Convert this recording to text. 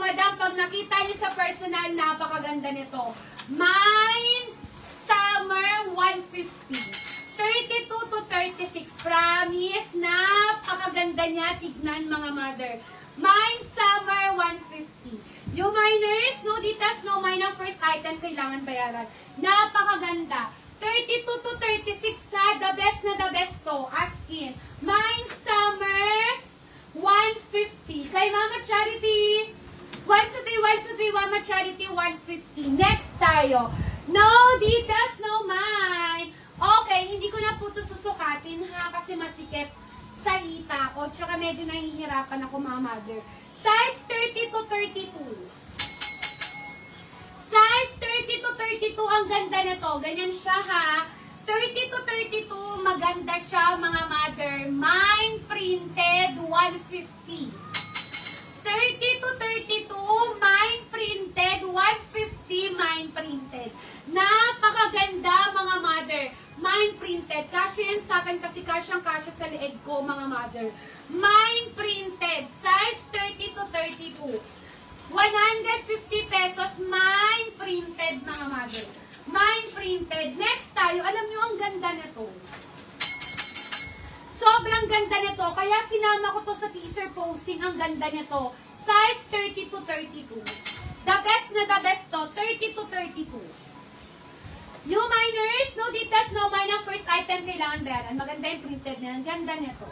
madam, pag nakita niyo sa personal, napakaganda nito. Mine Summer 150. 32 to 36. Promise, napakaganda niya. Tignan mga mother. Mine Summer 150. Yung minors, no details, no mine ang first item, kailangan bayaran. Napakaganda. 32 to 36 ha. The best na the best to. As in. Mine Summer 150. Kay Mama Charity. 123, Mama Charity 150. Next tayo. No details, no mine. Okay, hindi ko na po ito susukatin ha. Kasi masikip sa hita ko. Tsaka medyo nahihirapan ako mga mother. Size 30 to 32. Size 30 to 32, ang ganda nito. Ganyan siya ha. 30 to 32, maganda siya mga mother. Mine printed 150. 30 to 32, mine printed 150, mine printed. Napakaganda mga mother. Mine printed. Kasya yan sa akin kasi kasyang-kasya sa leeg ko mga mother. Mine printed. Size 30 to 32. 150 pesos, mine printed mga mother. Mine printed. Next tayo, alam nyo ang ganda nito. Sobrang ganda nito. Kaya sinama ko to sa teaser posting. Ang ganda nito. Size 30 to 32. The best na the best to. 30 to 32. New minors, no details, no mine ang first item kailangan bayaran. Maganda yung printed niya. Ang ganda nito.